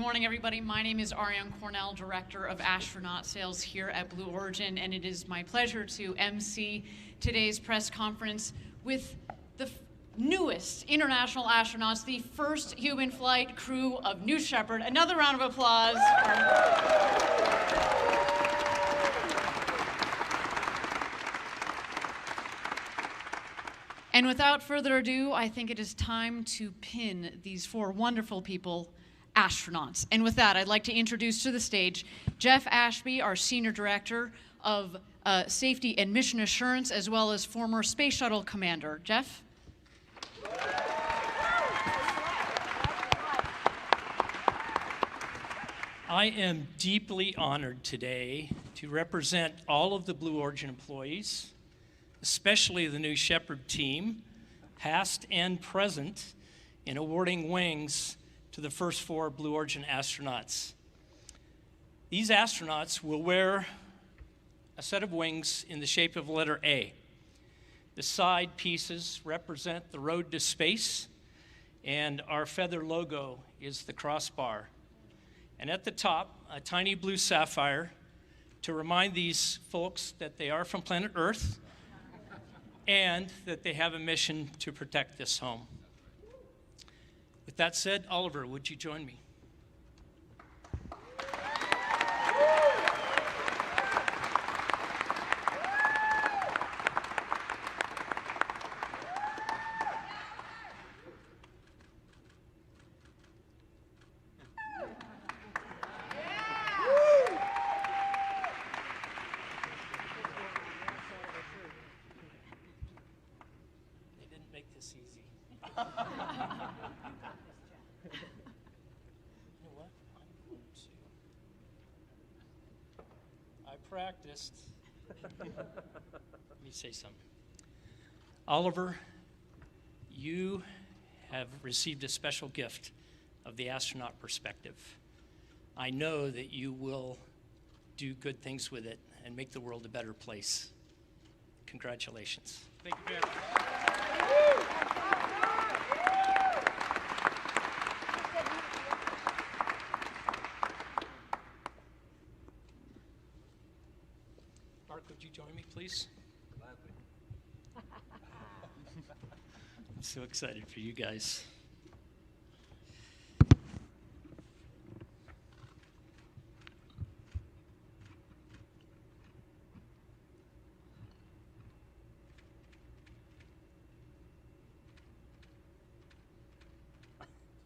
morning, everybody. My name is Ariane Cornell, Director of Astronaut Sales here at Blue Origin, and it is my pleasure to MC today's press conference with the newest international astronauts, the first human flight crew of New Shepard. Another round of applause. And without further ado, I think it is time to pin these four wonderful people, astronauts. And with that, I'd like to introduce to the stage Jeff Ashby, our Senior Director of Safety and Mission Assurance, as well as former Space Shuttle Commander. Jeff? I am deeply honored today to represent all of the Blue Origin employees, especially the New Shepard team, past and present, in awarding wings to the first four Blue Origin astronauts. These astronauts will wear a set of wings in the shape of the letter A. The side pieces represent the road to space, and our feather logo is the crossbar. And at the top, a tiny blue sapphire to remind these folks that they are from planet Earth and that they have a mission to protect this home. With that said, Oliver, would you join me? Practiced. Let me say something. Oliver, you have received a special gift of the astronaut perspective. I know that you will do good things with it and make the world a better place. Congratulations. Thank you very much. Would you join me, please? Gladly. I'm so excited for you guys. Do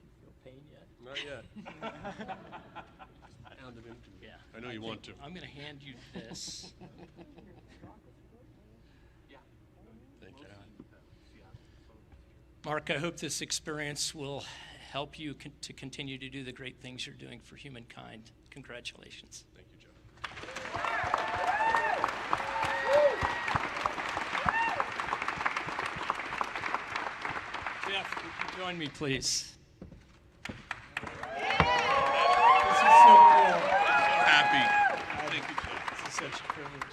you feel pain yet? Not yet. Pounded into me. Yeah. I know you want to. I'm going to hand you this. Thank you. Mark, I hope this experience will help you to continue to do the great things you're doing for humankind. Congratulations. Thank you, Joe. Jeff, would you join me, please? Happy. Thank you, Joe. This is such a privilege.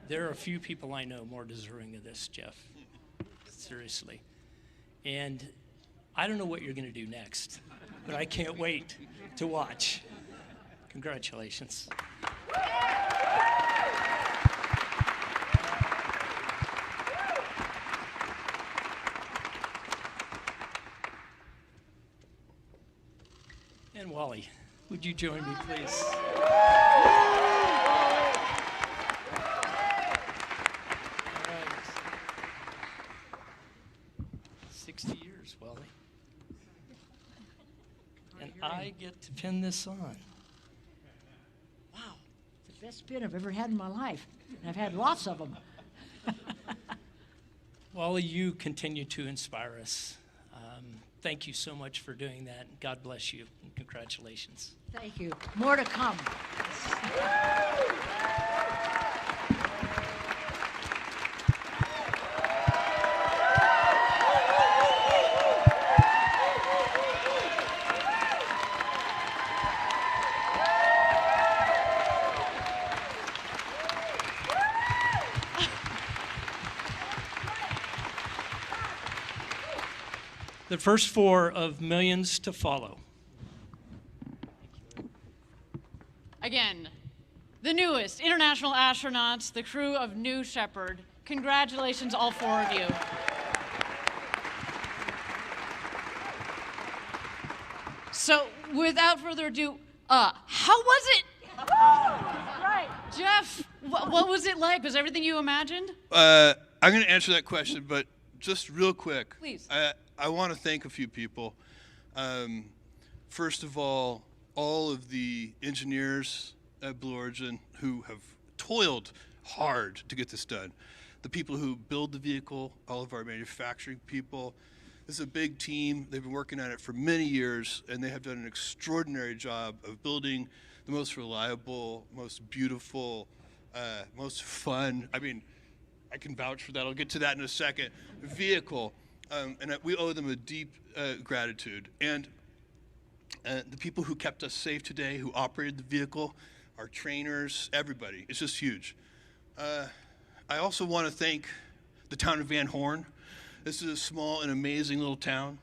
There are a few people I know more deserving of this, Jeff. Seriously. And I don't know what you're going to do next, but I can't wait to watch. Congratulations. And Wally, would you join me, please? All right. 60 years, Wally. And I get to pin this on. Wow, it's the best pin I've ever had in my life. And I've had lots of them. Wally, you continue to inspire us. Thank you so much for doing that. God bless you, and congratulations. Thank you. More to come. the first 4 of millions to follow. Again, the newest international astronauts, the crew of New Shepard. Congratulations, all 4 of you. So, without further ado, how was it? Right. Jeff, what was it like? Was everything you imagined? I'm going to answer that question, but just real quick. Please. I want to thank a few people. First of all of the engineers at Blue Origin who have toiled hard to get this done. The people who build the vehicle, all of our manufacturing people. This is a big team. They've been working on it for many years, and they have done an extraordinary job of building the most reliable, most beautiful, most fun, I mean, I can vouch for that, I'll get to that in a second, vehicle. And we owe them a deep gratitude. And the people who kept us safe today, who operated the vehicle, our trainers, everybody, it's just huge. I also want to thank the town of Van Horn. This is a small and amazing little town.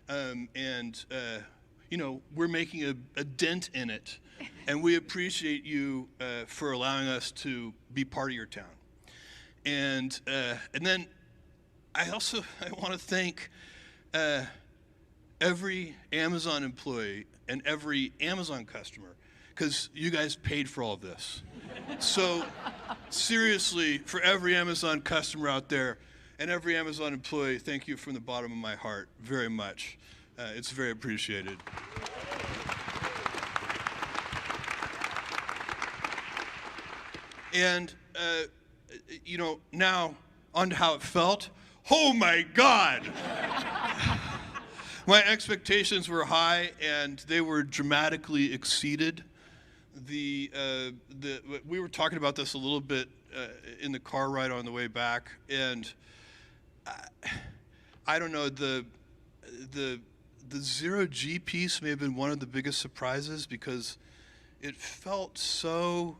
You know, we're making a dent in it. And we appreciate you for allowing us to be part of your town. And then I want to thank every Amazon employee and every Amazon customer, because you guys paid for all of this. So seriously, for every Amazon customer out there and every Amazon employee, thank you from the bottom of my heart very much. It's very appreciated. And, you know, now on to how it felt. Oh my God! My expectations were high and they were dramatically exceeded. We were talking about this a little bit in the car ride on the way back, and I don't know, the zero-G piece may have been one of the biggest surprises because it felt so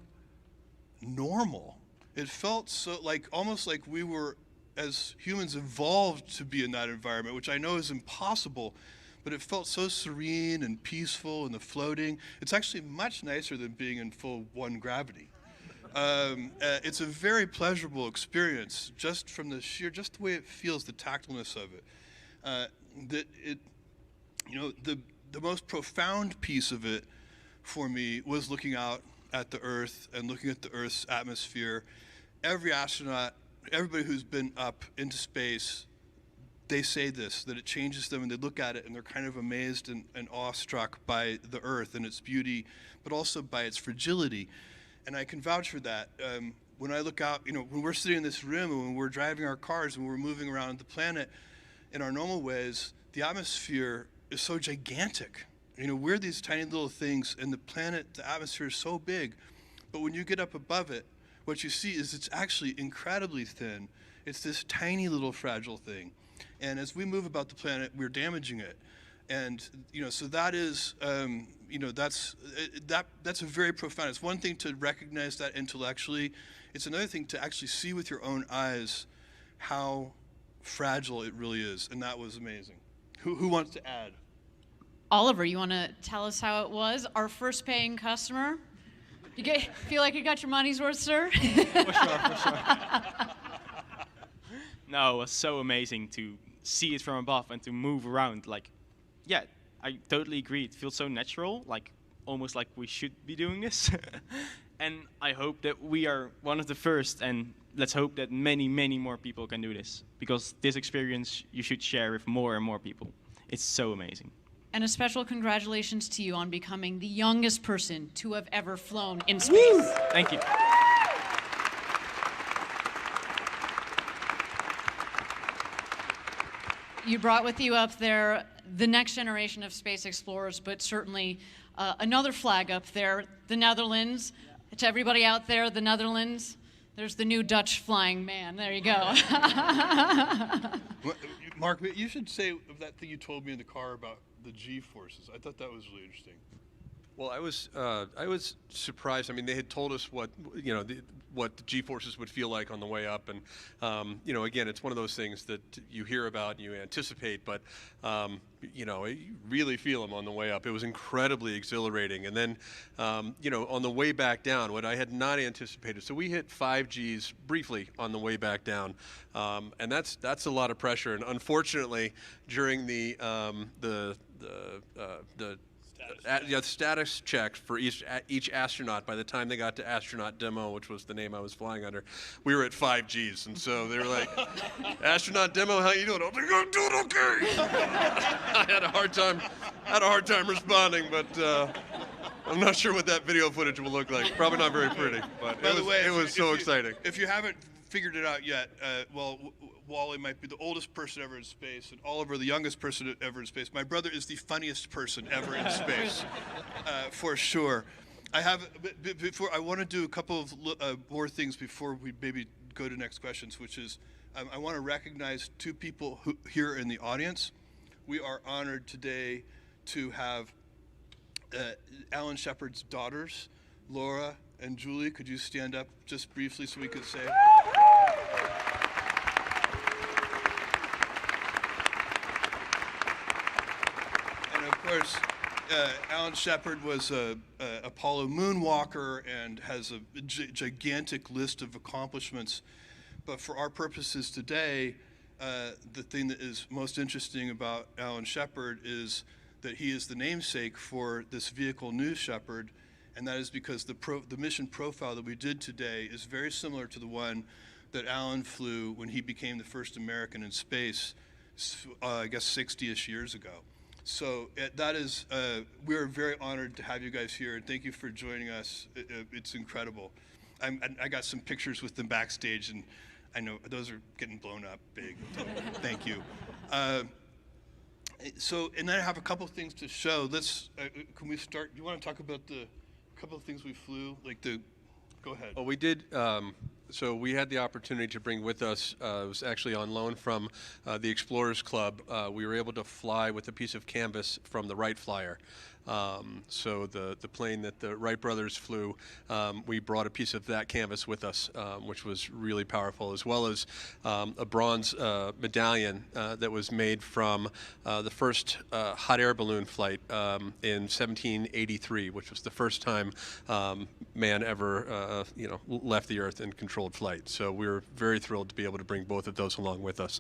normal. It felt so almost like we were, as humans, evolved to be in that environment, which I know is impossible, but it felt so serene and peaceful, and the floating. It's actually much nicer than being in full one gravity. It's a very pleasurable experience, just from the way it feels, the tactileness of it. You know, the most profound piece of it for me was looking out at the Earth and looking at the Earth's atmosphere. Every astronaut, everybody who's been up into space, they say this, that it changes them, and they look at it and they're kind of amazed and awestruck by the Earth and its beauty, but also by its fragility. And I can vouch for that. When I look out, you know, when we're sitting in this room and when we're driving our cars and we're moving around the planet in our normal ways, the atmosphere is so gigantic. You know, we're these tiny little things, and the planet, the atmosphere is so big. But when you get up above it, what you see is it's actually incredibly thin. It's this tiny little fragile thing. And as we move about the planet, we're damaging it. And, you know, so that is, you know, that's a very profound. It's one thing to recognize that intellectually. It's another thing to actually see with your own eyes how fragile it really is. And that was amazing. Who wants to add? Oliver, you want to tell us how it was? Our first paying customer? Feel like you got your money's worth, sir? For sure. No, it was so amazing to see it from above and to move around. Like, yeah, I totally agree. It feels so natural, like almost like we should be doing this. And I hope that we are one of the first, and let's hope that many, many more people can do this, because this experience you should share with more and more people. It's so amazing. And a special congratulations to you on becoming the youngest person to have ever flown in space. Woo! Thank you. You brought with you up there the next generation of space explorers, but certainly another flag up there, the Netherlands. To everybody out there, the Netherlands, there's the new Dutch flying man. There you go. Mark, you should say that thing you told me in the car about the G-forces. I thought that was really interesting. Well, I was surprised. I mean, they had told us what what the G-forces would feel like on the way up. And, you know, again, it's one of those things that you hear about and you anticipate, but, you know, you really feel them on the way up. It was incredibly exhilarating. And then, you know, on the way back down, what I had not anticipated, so we hit 5 Gs briefly on the way back down, and that's a lot of pressure. And unfortunately, during the status check for each astronaut, by the time they got to astronaut demo, which was the name I was flying under, we were at 5 Gs, and so they were like, "Astronaut demo, how you doing?" I was like, "I'm doing okay." I had a hard time responding, but I'm not sure what that video footage will look like. Probably not very pretty, but By the way, it was so exciting. If you haven't figured it out yet, well, Wally might be the oldest person ever in space, and Oliver the youngest person ever in space. My brother is the funniest person ever in space, for sure. I have before I want to do a couple of more things before we maybe go to next questions, which is I want to recognize 2 people here in the audience. We are honored today to have Alan Shepard's daughters, Laura and Julie. Could you stand up just briefly so we could say? And of course, Alan Shepard was a Apollo moonwalker and has a gigantic list of accomplishments. But for our purposes today, the thing that is most interesting about Alan Shepard is that he is the namesake for this vehicle, New Shepard, and that is because the mission profile that we did today is very similar to the one that Alan flew when he became the first American in space, I guess 60-ish years ago. So that is, we're very honored to have you guys here, and thank you for joining us. It's incredible. I got some pictures with them backstage, and I know those are getting blown up big. Thank you. So, and then I have a couple things to show. Let's, can we start? Do you want to talk about the couple of things we flew? Go ahead. Well, we did, so we had the opportunity to bring with us, it was actually on loan from the Explorers Club. We were able to fly with a piece of canvas from the Wright Flyer. So the plane that the Wright brothers flew, we brought a piece of that canvas with us, which was really powerful, as well as a bronze medallion that was made from the first hot air balloon flight in 1783, which was the first time man ever left the Earth in controlled flight. So we were very thrilled to be able to bring both of those along with us.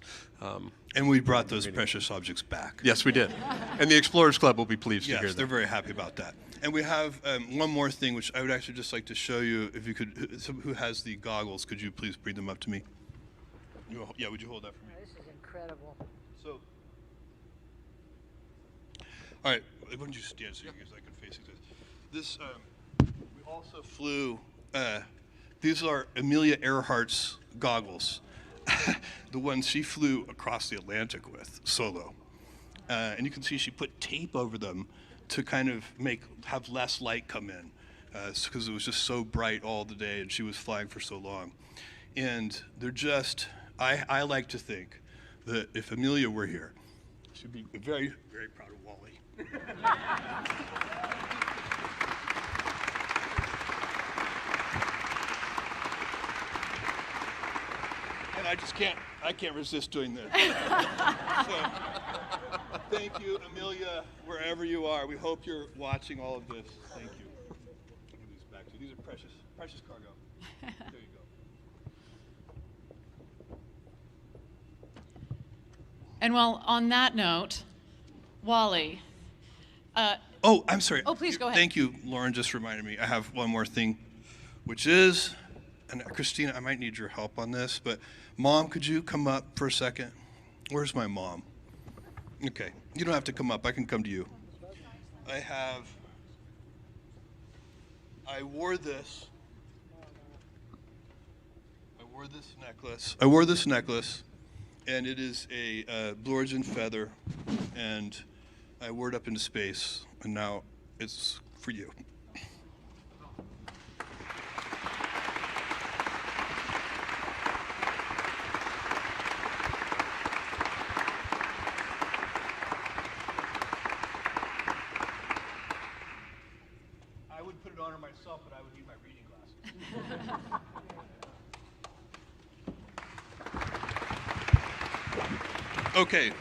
And we brought those precious objects back. Yes, we did. And the Explorers Club will be pleased to hear Yes, that. they're very happy about that. And we have one more thing, which I would actually just like to show you. If you could, who has the goggles, could you please bring them up to me? Yeah, would you hold that for me? This is incredible. So, all right, why don't you stand so you guys can face this? We also flew, these are Amelia Earhart's goggles, the ones she flew across the Atlantic with, solo. And you can see she put tape over them to kind of have less light come in, because it was just so bright all the day and she was flying for so long. And they're just, I like to think that if Amelia were here, she'd be very, very proud of Wally. And I can't resist doing this. So, thank you, Amelia, wherever you are. We hope you're watching all of this. Thank you. I'll give these back to you. These are precious, precious cargo. There you go. And well, on that note, Wally. Oh, I'm sorry. Oh, please go ahead. Thank you, Lauren. Just reminded me. I have one more thing, which is, and Christina, I might need your help on this, but Mom, could you come up for a second? Where's my mom? Okay, you don't have to come up. I can come to you. I wore this necklace, and it is a Blue Origin feather, and I wore it up into space, and now it's for you. I would put it on her myself, but I would need my reading glasses. Okay.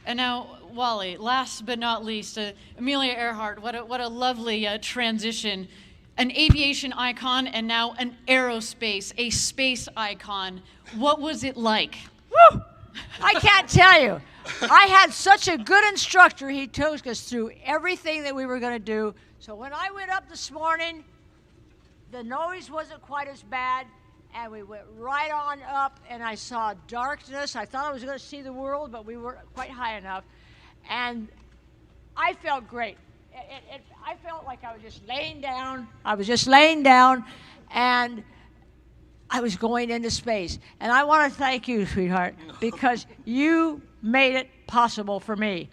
And now, Wally, last but not least, Amelia Earhart, what a lovely transition. An aviation icon and now an aerospace, a space icon. What was it like? Woo! I can't tell you. I had such a good instructor. He took us through everything that we were going to do. So when I went up this morning, the noise wasn't quite as bad, and we went right on up, and I saw darkness. I thought I was going to see the world, but we weren't quite high enough. And I felt great. I felt like I was just laying down. I was just laying down, and I was going into space. And I want to thank you, sweetheart, because you made it possible for me.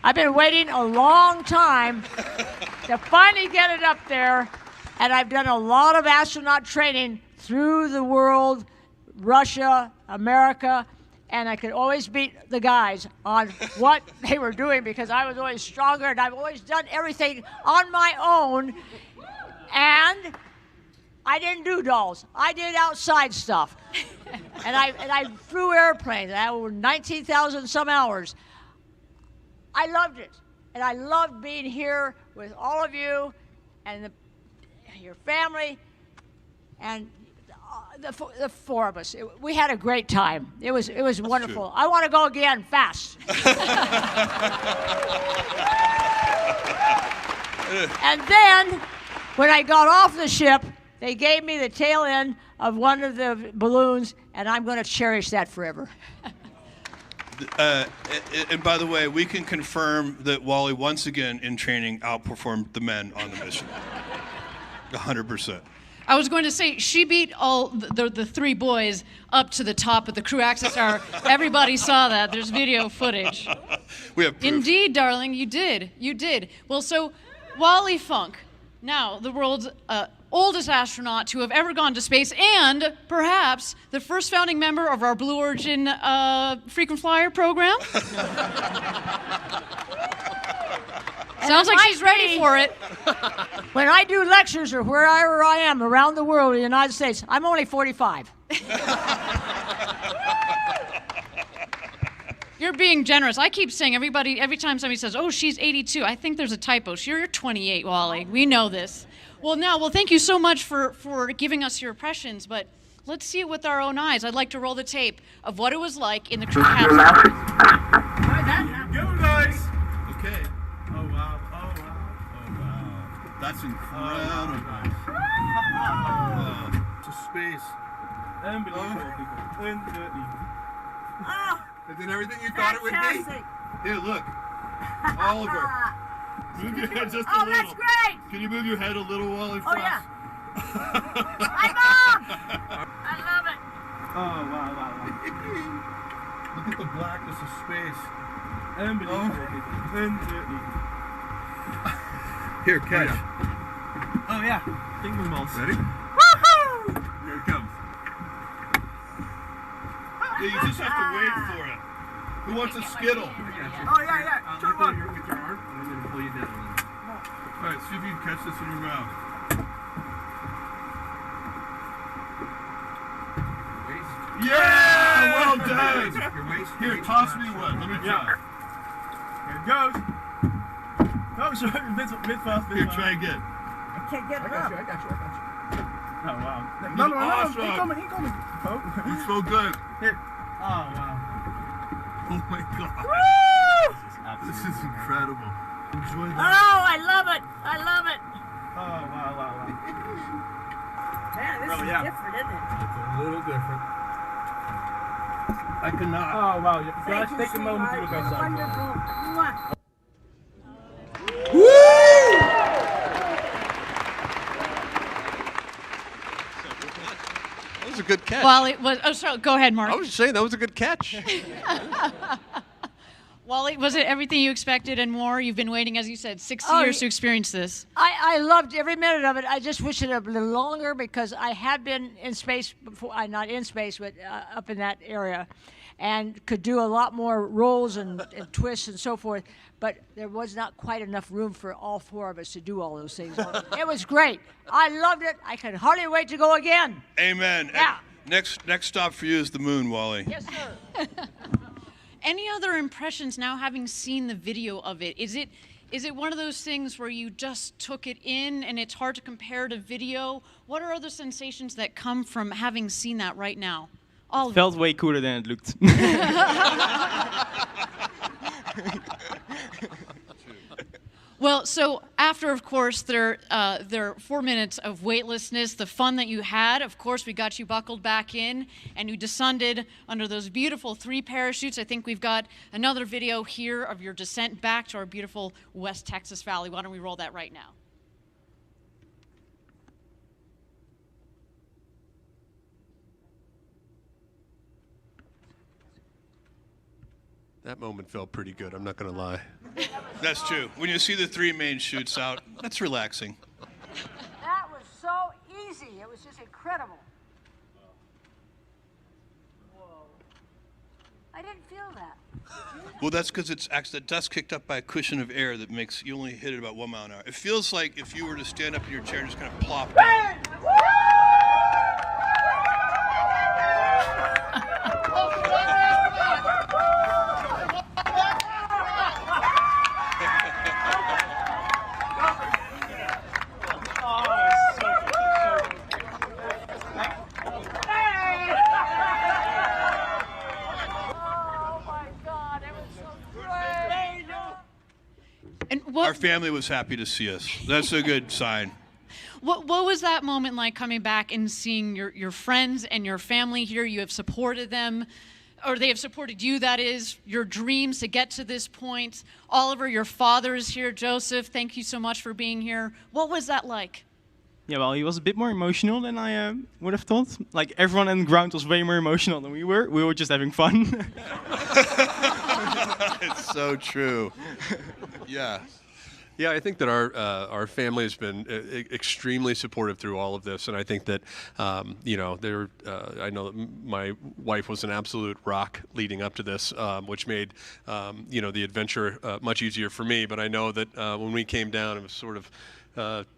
I've been waiting a long time to finally get it up there, and I've done a lot of astronaut training through the world, Russia, America, and I could always beat the guys on what they were doing because I was always stronger, and I've always done everything on my own, and I didn't do dolls. I did outside stuff. and I flew airplanes. I over 19,000 some hours. I loved it. And I loved being here with all of you and your family and the four of us. We had a great time. It was wonderful. True. I want to go again fast. And then when I got off the ship, they gave me the tail end of one of the balloons, and I'm going to cherish that forever. And by the way, we can confirm that Wally, once again in training, outperformed the men on the mission. 100%. I was going to say, she beat all the three boys up to the top of the crew access tower. Everybody saw that. There's video footage. We have proof. Indeed, darling, you did. You did. Well, so Wally Funk, now the world's oldest astronaut to have ever gone to space, and perhaps the first founding member of our Blue Origin frequent flyer program. Sounds like she's ready for it. When I do lectures or wherever I am around the world in the United States, I'm only 45. You're being generous. I keep saying every time somebody says, oh, she's 82, I think there's a typo. You're 28, Wally. We know this. Well, thank you so much for giving us your impressions, but let's see it with our own eyes. I'd like to roll the tape of what it was like in the crew capsule. Go, guys! Okay. Oh, wow. Oh, wow. Oh, wow. That's incredible. To space. Unbelievable. Is it everything you thought it would be? Here, look. Oliver. Move your head just a little. That's great! Can you move your head a little, Wally? Oh, yeah. Hi, Mom! I love it. Oh, wow. Look at the blackness of space. Unbelievable. Here, catch. Oh, yeah. Tingling balls. Ready? Woohoo! Here it comes. Yeah, you just have to wait for it. Who wants a Skittle? Oh, yeah. Turn one. With your arm, and I'm going to pull you down. All right, see if you can catch this in your mouth. Yeah! Well done! Here, toss me one. Let me try. Here it goes. Oh, sorry. Mid-fast. Here, try again. I can't get it up. I got you. Oh, wow. Awesome. He coming. Oh. It's so good. Here. Oh, wow. Oh my God. Woo! This is incredible. Enjoy Oh, that. I love it. Oh, wow. Man, this Oh, is yeah. different, isn't it? It's a little different. I cannot. Oh, wow. Guys, take a moment to look You're outside. wonderful. Mwah. That was a good catch. Wally was. Oh, sorry. Go ahead, Mark. I was just saying that was a good catch. Wally, was it everything you expected and more? You've been waiting, as you said, 60 Oh, years to experience this. I loved every minute of it. I just wish it a little longer because I had been in space before. Not in space, but up in that area, and could do a lot more rolls and twists and so forth. But there was not quite enough room for all four of us to do all those things. It was great. I loved it. I can hardly wait to go again. Amen. Yeah. And next stop for you is the moon, Wally. Yes, sir. Any other impressions now having seen the video of it? Is it one of those things where you just took it in and it's hard to compare to video? What are other sensations that come from having seen that right now? It felt way cooler than it looked. Well, so after, of course, their 4 minutes of weightlessness, the fun that you had, of course, we got you buckled back in, and you descended under those beautiful 3 parachutes. I think we've got another video here of your descent back to our beautiful West Texas Valley. Why don't we roll that right now? That moment felt pretty good, I'm not going to lie. That's true. When you see the 3 main chutes out, that's relaxing. That was so easy. It was just incredible. Whoa. I didn't feel that. Well, that's because it's actually the dust kicked up by a cushion of air that makes you only hit it about 1 mile an hour. It feels like if you were to stand up in your chair and just kind of plop down. And Our family was happy to see us. That's a good sign. What was that moment like coming back and seeing your friends and your family here? You have supported them, or they have supported you, that is, your dreams to get to this point. Oliver, your father is here. Joseph, thank you so much for being here. What was that like? Yeah, well, he was a bit more emotional than I would have thought. Like, everyone on the ground was way more emotional than we were. We were just having fun. It's so true. Yeah. Yeah, I think that our family has been extremely supportive through all of this, and I think that you know, I know that my wife was an absolute rock leading up to this, which made you know, the adventure much easier for me. But I know that when we came down, it was sort of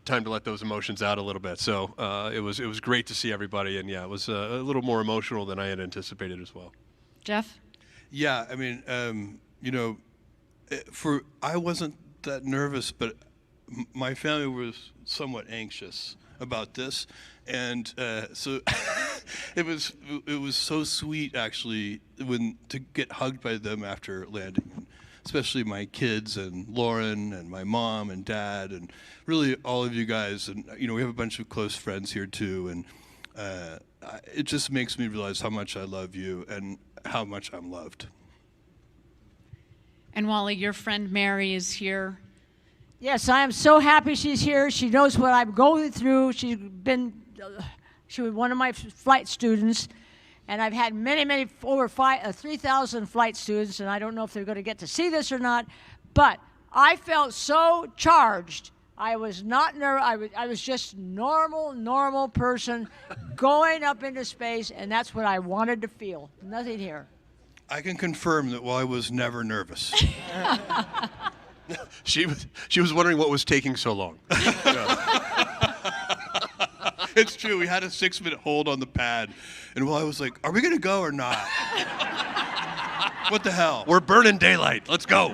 time to let those emotions out a little bit. So it was great to see everybody, and yeah, it was a little more emotional than I had anticipated as well. Jeff? Yeah, I mean, you know, I wasn't that nervous, but my family was somewhat anxious about this, and so it was so sweet actually to get hugged by them after landing, especially my kids and Lauren and my mom and dad and really all of you guys, and you know, we have a bunch of close friends here too, and it just makes me realize how much I love you and how much I'm loved. And Wally, your friend Mary is here. Yes, I am so happy she's here. She knows what I'm going through. She was one of my flight students, and I've had many, over 3,000 flight students, and I don't know if they're going to get to see this or not, but I felt so charged. I was not nervous. I was just normal person going up into space, and that's what I wanted to feel. Nothing here. I can confirm that Wally was never nervous. She was wondering what was taking so long. It's true. We had a 6-minute hold on the pad, and Wally was like, "Are we gonna go or not? What the hell? We're burning daylight. Let's go."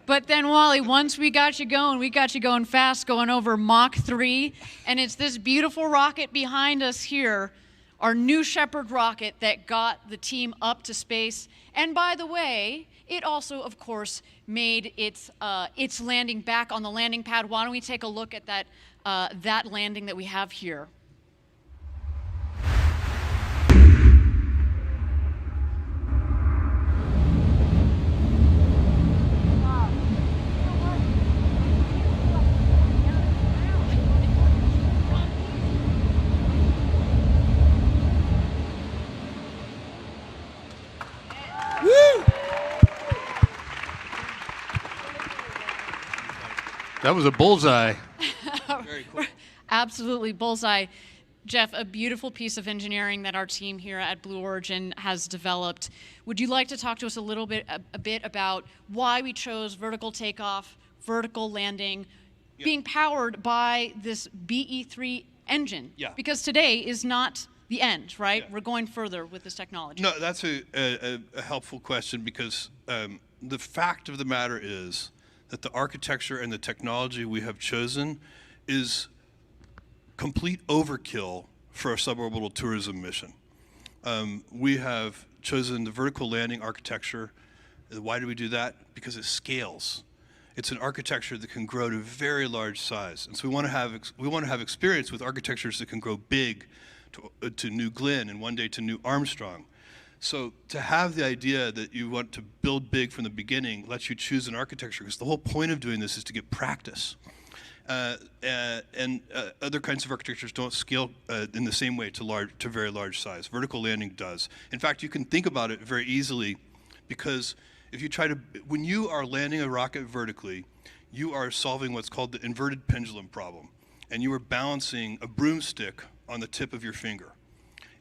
But then, Wally, once we got you going fast, going over Mach 3, and it's this beautiful rocket behind us here, our new Shepard rocket that got the team up to space. And by the way, it also, of course, made its landing back on the landing pad. Why don't we take a look at that landing that we have here? That was a bullseye. Very cool. Absolutely, bullseye. Jeff, a beautiful piece of engineering that our team here at Blue Origin has developed. Would you like to talk to us a bit about why we chose vertical takeoff, vertical landing, being powered by this BE3 engine? Yeah. Because today is not the end, right? Yeah. We're going further with this technology. No, that's a helpful question because the fact of the matter is that the architecture and the technology we have chosen is complete overkill for a suborbital tourism mission. We have chosen the vertical landing architecture. Why do we do that? Because it scales. It's an architecture that can grow to very large size, and so we want to have experience with architectures that can grow big to New Glenn and one day to New Armstrong. So to have the idea that you want to build big from the beginning lets you choose an architecture, because the whole point of doing this is to get practice. And other kinds of architectures don't scale in the same way to very large size. Vertical landing does. In fact, you can think about it very easily, because if you when you are landing a rocket vertically, you are solving what's called the inverted pendulum problem, and you are balancing a broomstick on the tip of your finger.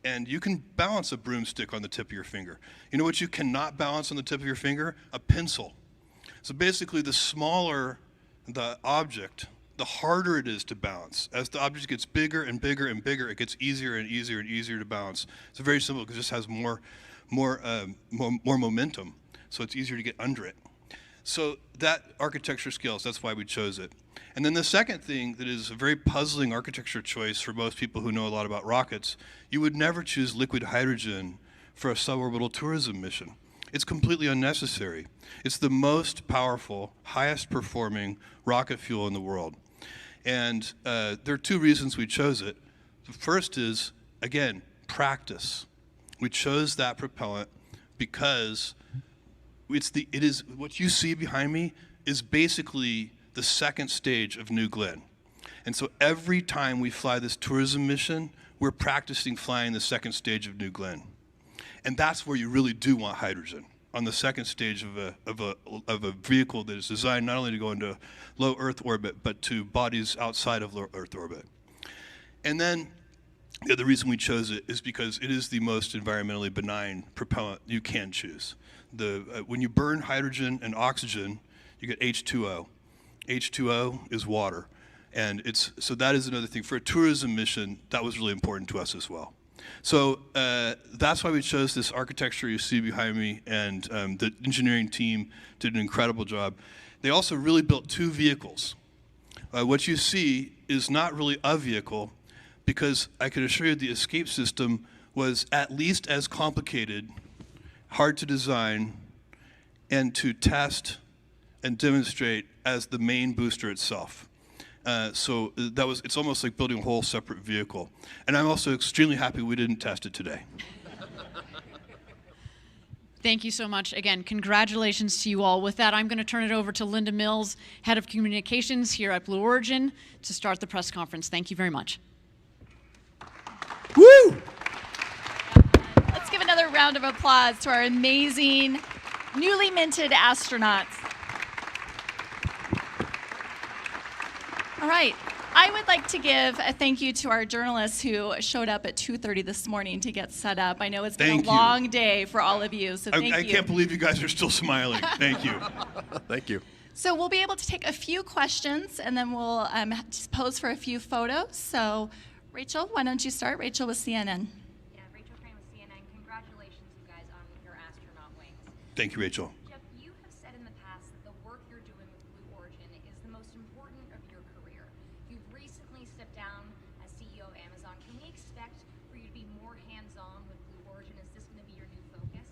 And you can balance a broomstick on the tip of your finger. You know what you cannot balance on the tip of your finger? A pencil. So basically, the smaller the object, the harder it is to balance. As the object gets bigger and bigger and bigger, it gets easier and easier and easier to balance. It's very simple because it just has more momentum, so it's easier to get under it. So that architecture scales. That's why we chose it. And then the second thing that is a very puzzling architecture choice for most people who know a lot about rockets, you would never choose liquid hydrogen for a suborbital tourism mission. It's completely unnecessary. It's the most powerful, highest performing rocket fuel in the world. And there are two reasons we chose it. The first is, again, practice. We chose that propellant because it is what you see behind me is basically the second stage of New Glenn. And so every time we fly this tourism mission, we're practicing flying the second stage of New Glenn. And that's where you really do want hydrogen, on the second stage of a vehicle that is designed not only to go into low Earth orbit, but to bodies outside of low Earth orbit. And then the other reason we chose it is because it is the most environmentally benign propellant you can choose. When you burn hydrogen and oxygen, you get H2O. H2O is water. And so that is another thing. For a tourism mission, that was really important to us as well. So that's why we chose this architecture you see behind me, and the engineering team did an incredible job. They also really built two vehicles. What you see is not really a vehicle, because I can assure you the escape system was at least as complicated, hard to design, and to test and demonstrate as the main booster itself. So it's almost like building a whole separate vehicle. And I'm also extremely happy we didn't test it today. Thank you so much. Again, congratulations to you all. With that, I'm going to turn it over to Linda Mills, Head of Communications here at Blue Origin, to start the press conference. Thank you very much. Woo! Let's give another round of applause to our amazing, newly minted astronauts. All right. I would like to give a thank you to our journalists who showed up at 2:30 this morning to get set up. I know it's been a long day for all of you, so thank you. I can't believe you guys are still smiling. Thank you. Thank you. So we'll be able to take a few questions, and then we'll just pose for a few photos. So, Rachel, why don't you start? Rachel with CNN. Yeah, Rachel Crane with CNN. Congratulations, you guys, on your astronaut wings. Thank you, Rachel. Jeff, you have said in the past that the work you're doing with Blue Origin is the most important of your career. You've recently stepped down as CEO of Amazon. Can we expect for you to be more hands-on with Blue Origin? Is this going to be your new focus?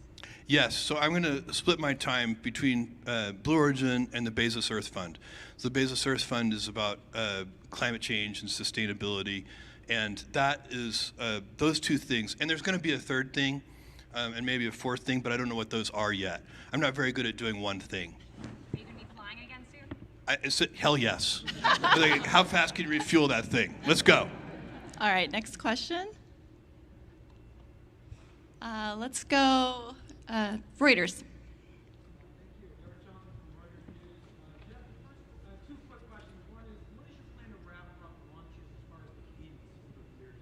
Yes, so I'm going to split my time between Blue Origin and the Bezos Earth Fund. So the Bezos Earth Fund is about climate change and sustainability, and that is those two things. And there's going to be a third thing, and maybe a fourth thing, but I don't know what those are yet. I'm not very good at doing one thing. Are you going to be flying again soon? Hell yes. Like, how fast can you refuel that thing? Let's go. All right, next question. Let's go Reuters. Two quick questions. One is, when is your plan to wrap up launches as far as the cadence of years?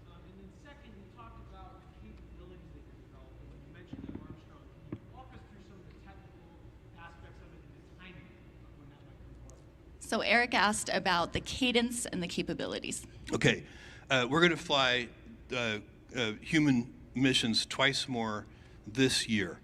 And then second, you talked about the capabilities that you're developing. You mentioned that Armstrong. Can you walk us through some of the technical aspects of it and the timing of when that might come forward? So Eric asked about the cadence and the capabilities. Okay, we're going to fly human missions twice more this year.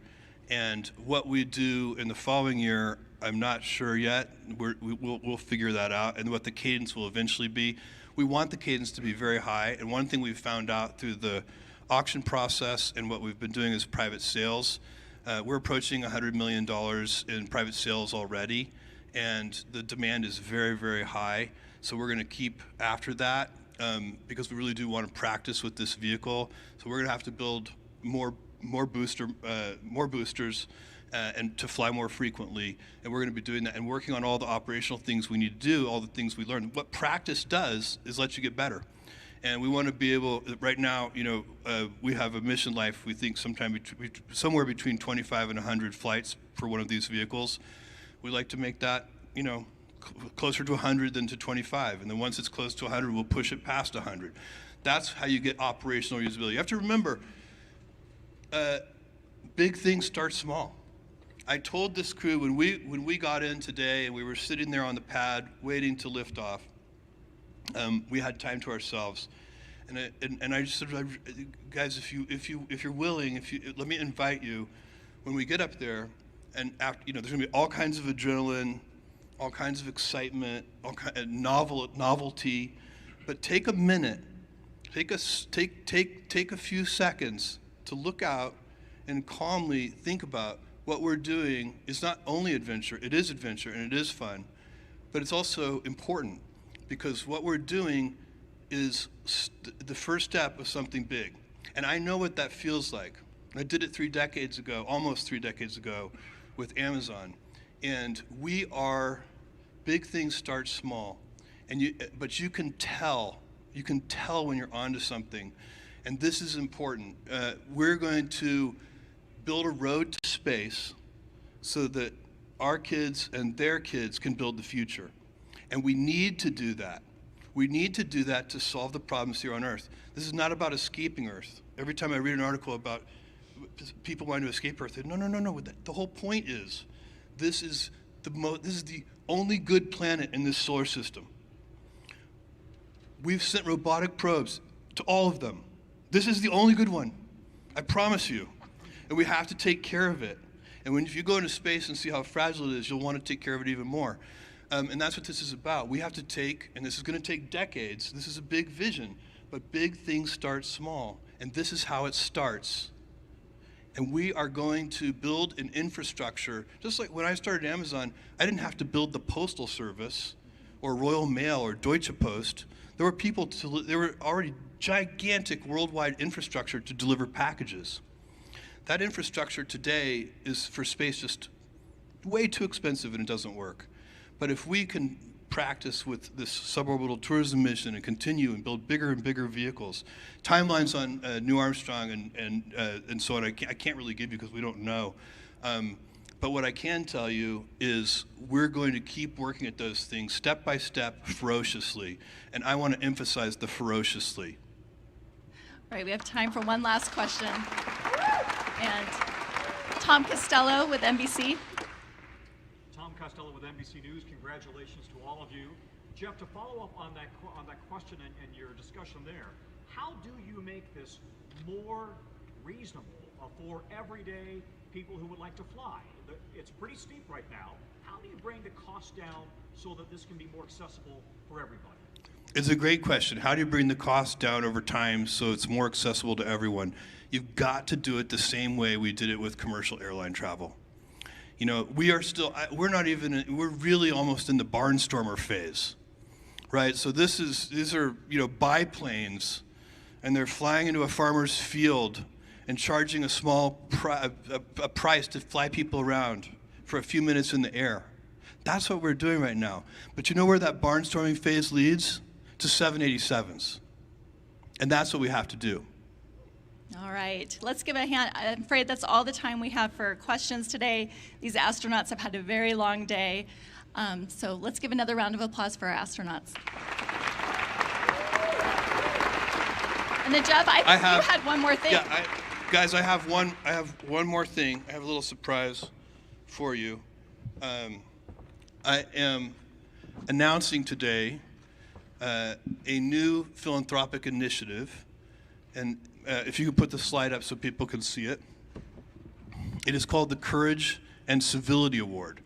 And what we do in the following year, I'm not sure yet. We'll figure that out, and what the cadence will eventually be. We want the cadence to be very high, and one thing we've found out through the auction process and what we've been doing is private sales. We're approaching $100 million in private sales already, and the demand is very, very high. So we're going to keep after that because we really do want to practice with this vehicle. So we're going to have to build more boosters and to fly more frequently, and we're going to be doing that and working on all the operational things we need to do, all the things we learned. What practice does is let you get better, and we want to be able. Right now, we have a mission life. We think somewhere between 25 and 100 flights for one of these vehicles. We like to make that closer to 100 than to 25, and then once it's close to 100, we'll push it past 100. That's how you get operational usability. You have to remember, big things start small. I told this crew when we got in today and we were sitting there on the pad waiting to lift off, we had time to ourselves, and I just said, guys, if you're willing, let me invite you when we get up there, and after, there's gonna be all kinds of adrenaline, all kinds of excitement, novelty, but take a minute, take a few seconds to look out and calmly think about what we're doing is not only adventure, it is adventure and it is fun, but it's also important because what we're doing is the first step of something big. And I know what that feels like. I did it almost 3 decades ago with Amazon. And big things start small. But you can tell when you're onto something. And this is important. We're going to build a road to space so that our kids and their kids can build the future. And we need to do that. We need to do that to solve the problems here on Earth. This is not about escaping Earth. Every time I read an article about people wanting to escape Earth, no. The whole point is this is the only good planet in this solar system. We've sent robotic probes to all of them. This is the only good one. I promise you. And we have to take care of it. And if you go into space and see how fragile it is, you'll want to take care of it even more. And that's what this is about. We have to and this is going to take decades. This is a big vision, but big things start small. And this is how it starts. And we are going to build an infrastructure. Just like when I started Amazon, I didn't have to build the Postal Service or Royal Mail or Deutsche Post. There were already gigantic worldwide infrastructure to deliver packages. That infrastructure today is for space just way too expensive and it doesn't work. But if we can practice with this suborbital tourism mission and continue and build bigger and bigger vehicles, timelines on Neil Armstrong and so on, I can't really give you because we don't know. But what I can tell you is we're going to keep working at those things step by step, ferociously. And I want to emphasize the ferociously. All right, we have time for one last question. And Tom Costello with NBC. Tom Costello with NBC News. Congratulations to all of you. Jeff, to follow up on that question and your discussion there, how do you make this more reasonable for everyday people who would like to fly? It's pretty steep right now. How do you bring the cost down so that this can be more accessible for everybody? It's a great question. How do you bring the cost down over time so it's more accessible to everyone? You've got to do it the same way we did it with commercial airline travel. We're really almost in the barnstormer phase, right? So these are biplanes, and they're flying into a farmer's field and charging a small price to fly people around for a few minutes in the air. That's what we're doing right now. But you know where that barnstorming phase leads? To 787s. And that's what we have to do. All right, let's give a hand. I'm afraid that's all the time we have for questions today. These astronauts have had a very long day. So let's give another round of applause for our astronauts. And then Jeff, you had one more thing. Yeah, guys, I have one more thing. I have a little surprise for you. I am announcing today a new philanthropic initiative And if you could put the slide up so people can see it. It is called the Courage and Civility Award.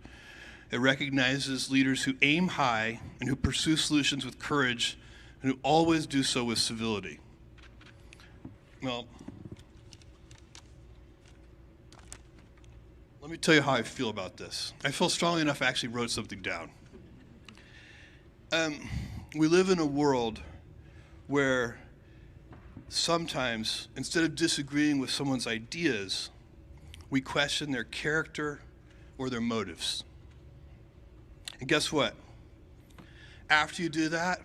It recognizes leaders who aim high and who pursue solutions with courage and who always do so with civility. Well, let me tell you how I feel about this. I feel strongly enough I actually wrote something down. We live in a world where sometimes, instead of disagreeing with someone's ideas, we question their character or their motives. And guess what? After you do that,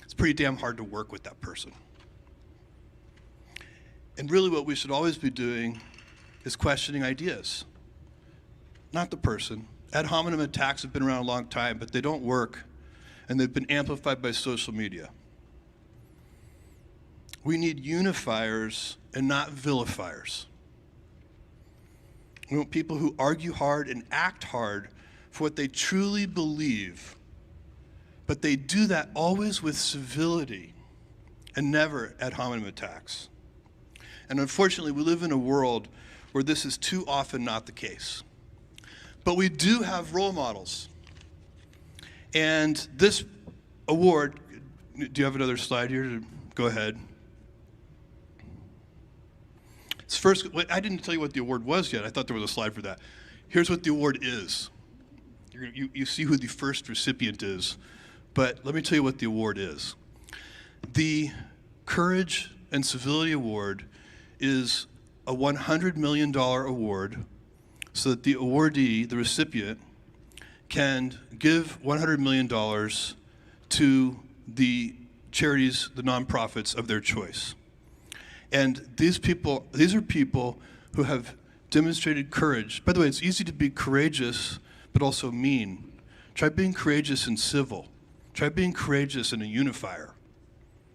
it's pretty damn hard to work with that person. And really what we should always be doing is questioning ideas, not the person. Ad hominem attacks have been around a long time, but they don't work, and they've been amplified by social media. We need unifiers and not vilifiers. We want people who argue hard and act hard for what they truly believe, but they do that always with civility and never ad hominem attacks. And unfortunately, we live in a world where this is too often not the case. But we do have role models. And this award, do you have another slide here? Go ahead. It's first, I didn't tell you what the award was yet. I thought there was a slide for that. Here's what the award is. You see who the first recipient is, but let me tell you what the award is. The Courage and Civility Award is a $100 million award so that the awardee, the recipient, can give $100 million to the charities, the nonprofits of their choice. And these are people who have demonstrated courage. By the way, it's easy to be courageous, but also mean. Try being courageous and civil. Try being courageous and a unifier.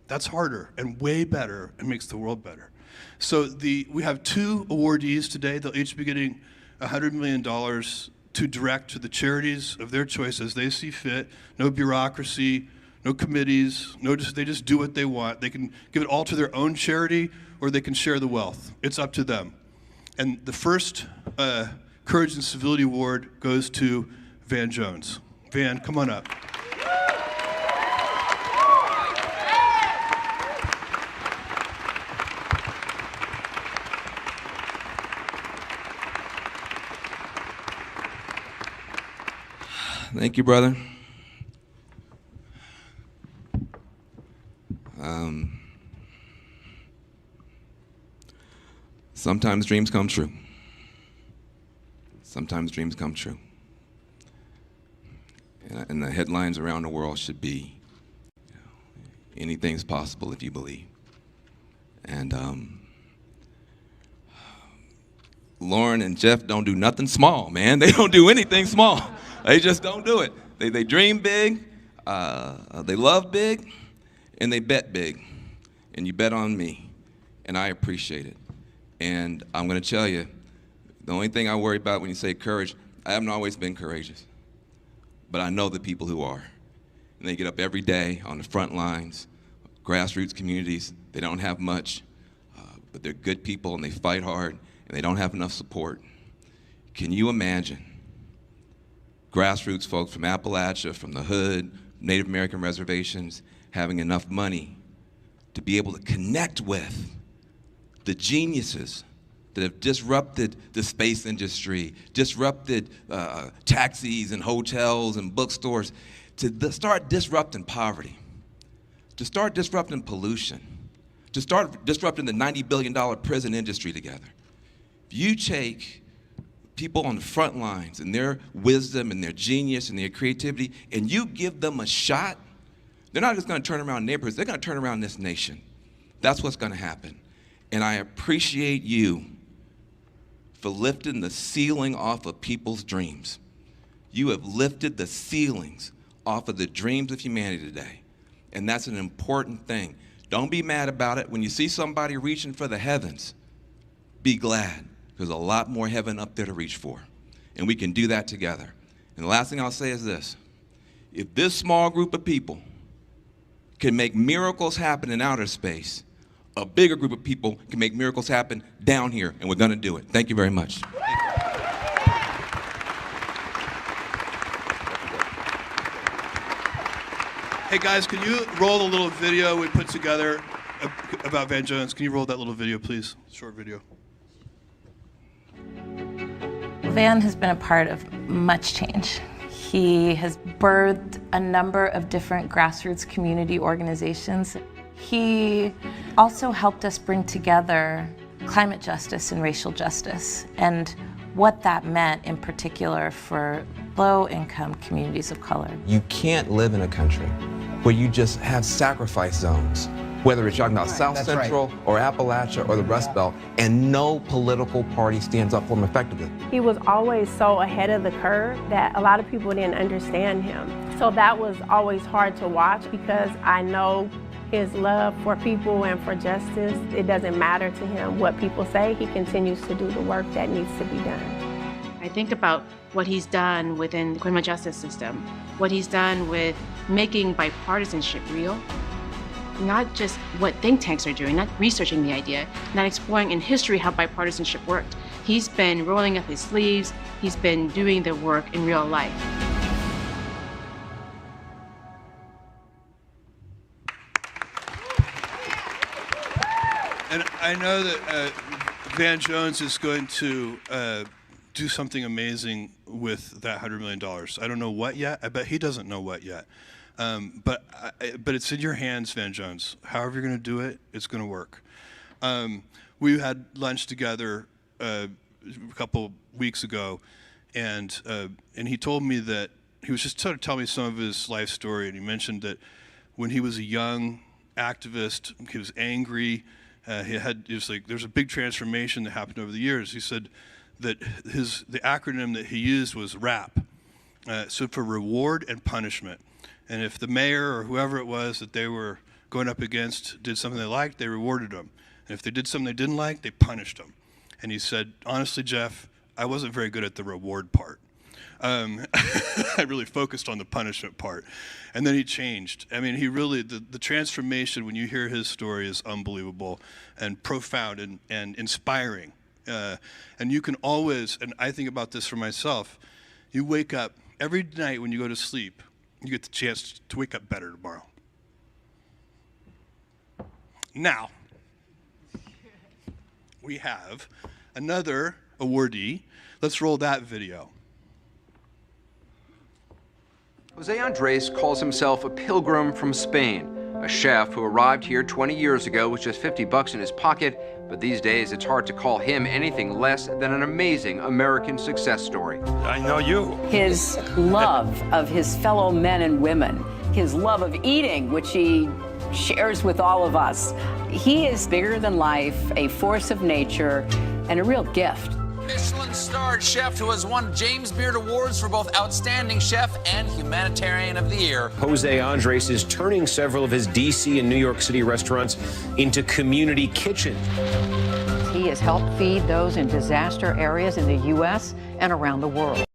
That's harder and way better and makes the world better. So we have two awardees today. They'll each be getting $100 million to direct to the charities of their choice as they see fit. No bureaucracy, no committees, they just do what they want. They can give it all to their own charity or they can share the wealth. It's up to them. And the first Courage and Civility Award goes to Van Jones. Van, come on up. Thank you, brother. Sometimes dreams come true. Sometimes dreams come true. And the headlines around the world should be, anything's possible if you believe. And Lauren and Jeff don't do nothing small, man. They don't do anything small. They just don't do it. They dream big, they love big, and they bet big. And you bet on me, and I appreciate it. And I'm going to tell you, the only thing I worry about when you say courage, I haven't always been courageous. But I know the people who are. And they get up every day on the front lines, grassroots communities. They don't have much, but they're good people, and they fight hard, and they don't have enough support. Can you imagine grassroots folks from Appalachia, from the hood, Native American reservations, having enough money to be able to connect with the geniuses that have disrupted the space industry, disrupted taxis and hotels and bookstores, to start disrupting poverty, to start disrupting pollution, to start disrupting the $90 billion prison industry together. If you take people on the front lines and their wisdom and their genius and their creativity, and you give them a shot, they're not just going to turn around neighborhoods, they're going to turn around this nation. That's what's going to happen. And I appreciate you for lifting the ceiling off of people's dreams. You have lifted the ceilings off of the dreams of humanity today. And that's an important thing. Don't be mad about it. When you see somebody reaching for the heavens, be glad. There's a lot more heaven up there to reach for. And we can do that together. And the last thing I'll say is this. If this small group of people can make miracles happen in outer space, a bigger group of people can make miracles happen down here, and we're going to do it. Thank you very much. Hey guys, can you roll the little video we put together about Van Jones? Can you roll that little video, please? Short video. Van has been a part of much change. He has birthed a number of different grassroots community organizations. He also helped us bring together climate justice and racial justice, and what that meant in particular for low-income communities of color. You can't live in a country where you just have sacrifice zones, whether it's talking about South Central or Appalachia or the Rust Belt, and no political party stands up for him effectively. He was always so ahead of the curve that a lot of people didn't understand him. So that was always hard to watch, because I know his love for people and for justice. It doesn't matter to him what people say. He continues to do the work that needs to be done. I think about what he's done within the criminal justice system, what he's done with making bipartisanship real, not just what think tanks are doing, not researching the idea, not exploring in history how bipartisanship worked. He's been rolling up his sleeves, he's been doing the work in real life. And I know that Van Jones is going to do something amazing with that $100 million. I don't know what yet. I bet he doesn't know what yet. But it's in your hands, Van Jones. However you're going to do it, it's going to work. We had lunch together a couple weeks ago, and he told me that he was just trying to tell me some of his life story, and he mentioned that when he was a young activist, he was angry. There's a big transformation that happened over the years. He said that the acronym that he used was RAP, so for reward and punishment. And if the mayor or whoever it was that they were going up against did something they liked, they rewarded them. And if they did something they didn't like, they punished them. And he said, honestly, Jeff, I wasn't very good at the reward part. I really focused on the punishment part. And then he changed. I mean, he really, the transformation, when you hear his story, is unbelievable and profound and inspiring. And you can always, and I think about this for myself, you wake up every night when you go to sleep, you get the chance to wake up better tomorrow. Now, we have another awardee. Let's roll that video. Jose Andres calls himself a pilgrim from Spain, a chef who arrived here 20 years ago with just $50 in his pocket, but these days it's hard to call him anything less than an amazing American success story. I know you. His love of his fellow men and women, his love of eating, which he shares with all of us. He is bigger than life, a force of nature, and a real gift. Michelin-starred chef who has won James Beard Awards for both Outstanding Chef and Humanitarian of the Year. Jose Andres is turning several of his D.C. and New York City restaurants into community kitchens. He has helped feed those in disaster areas in the U.S. and around the world.